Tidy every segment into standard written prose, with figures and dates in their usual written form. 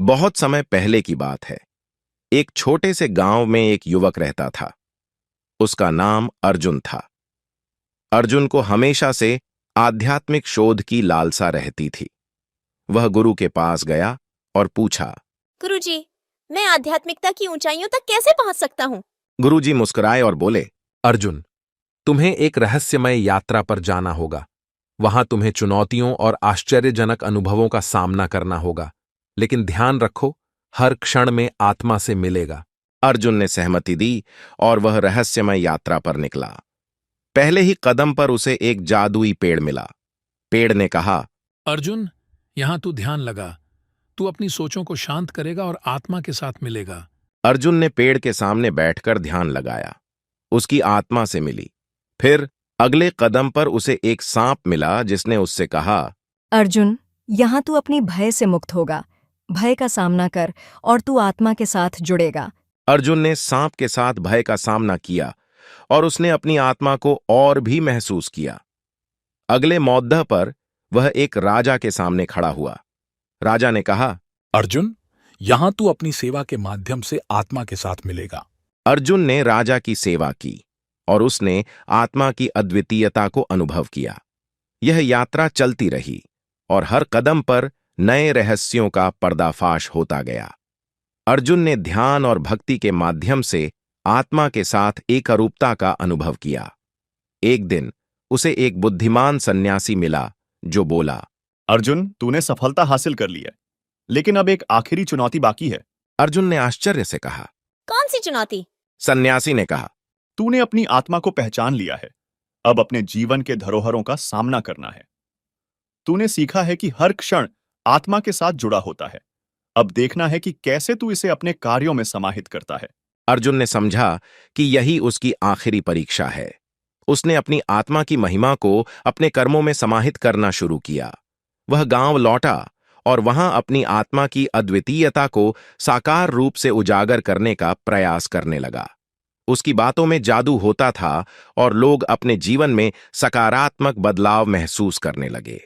बहुत समय पहले की बात है। एक छोटे से गांव में एक युवक रहता था। उसका नाम अर्जुन था। अर्जुन को हमेशा से आध्यात्मिक शोध की लालसा रहती थी। वह गुरु के पास गया और पूछा। गुरुजी, मैं आध्यात्मिकता की ऊंचाइयों तक कैसे पहुंच सकता हूँ? गुरुजी मुस्कुराए और बोले, अर्जुन, तुम्हें एक रहस्यमय यात्रा पर जाना होगा। वहां तुम्हें चुनौतियों और आश्चर्यजनक अनुभवों का सामना करना होगा, लेकिन ध्यान रखो, हर क्षण में आत्मा से मिलेगा। अर्जुन ने सहमति दी और वह रहस्यमय यात्रा पर निकला। पहले ही कदम पर उसे एक जादुई पेड़ मिला। पेड़ ने कहा, अर्जुन, यहां तू ध्यान लगा। तू अपनी सोचों को शांत करेगा और आत्मा के साथ मिलेगा। अर्जुन ने पेड़ के सामने बैठकर ध्यान लगाया। उसकी आत्मा से मिली। फिर अगले कदम पर उसे एक सांप मिला जिसने उससे कहा, अर्जुन, यहाँ तू अपनी भय से मुक्त होगा। भय का सामना कर और तू आत्मा के साथ जुड़ेगा। अर्जुन ने सांप के साथ भय का सामना किया और उसने अपनी आत्मा को और भी महसूस किया। अगले मौद्दह पर वह एक राजा के सामने खड़ा हुआ। राजा ने कहा, अर्जुन, यहां तू अपनी सेवा के माध्यम से आत्मा के साथ मिलेगा। अर्जुन ने राजा की सेवा की और उसने आत्मा की अद्वितीयता को अनुभव किया। यह यात्रा चलती रही और हर कदम पर नए रहस्यों का पर्दाफाश होता गया। अर्जुन ने ध्यान और भक्ति के माध्यम से आत्मा के साथ एकरूपता का अनुभव किया। एक दिन उसे एक बुद्धिमान सन्यासी मिला जो बोला, अर्जुन, तूने सफलता हासिल कर ली है, लेकिन अब एक आखिरी चुनौती बाकी है। अर्जुन ने आश्चर्य से कहा। कौन सी चुनौती? सन्यासी ने कहा, तूने अपनी आत्मा को पहचान लिया है। अब अपने जीवन के धरोहरों का सामना करना है। तूने सीखा है कि हर क्षण आत्मा के साथ जुड़ा होता है। अब देखना है कि कैसे तू इसे अपने कार्यों में समाहित करता है। अर्जुन ने समझा कि यही उसकी आखिरी परीक्षा है। उसने अपनी आत्मा की महिमा को अपने कर्मों में समाहित करना शुरू किया। वह गांव लौटा और वहां अपनी आत्मा की अद्वितीयता को साकार रूप से उजागर करने का प्रयास करने लगा। उसकी बातों में जादू होता था और लोग अपने जीवन में सकारात्मक बदलाव महसूस करने लगे।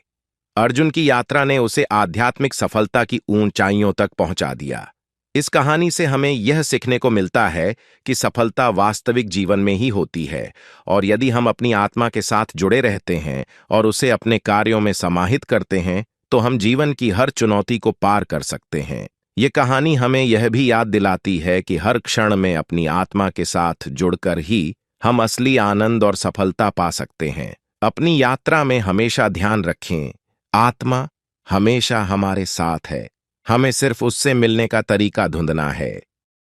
अर्जुन की यात्रा ने उसे आध्यात्मिक सफलता की ऊंचाइयों तक पहुंचा दिया। इस कहानी से हमें यह सीखने को मिलता है कि सफलता वास्तविक जीवन में ही होती है, और यदि हम अपनी आत्मा के साथ जुड़े रहते हैं और उसे अपने कार्यों में समाहित करते हैं तो हम जीवन की हर चुनौती को पार कर सकते हैं। ये कहानी हमें यह भी याद दिलाती है कि हर क्षण में अपनी आत्मा के साथ जुड़कर ही हम असली आनंद और सफलता पा सकते हैं। अपनी यात्रा में हमेशा ध्यान रखें, आत्मा हमेशा हमारे साथ है। हमें सिर्फ उससे मिलने का तरीका ढूंढना है।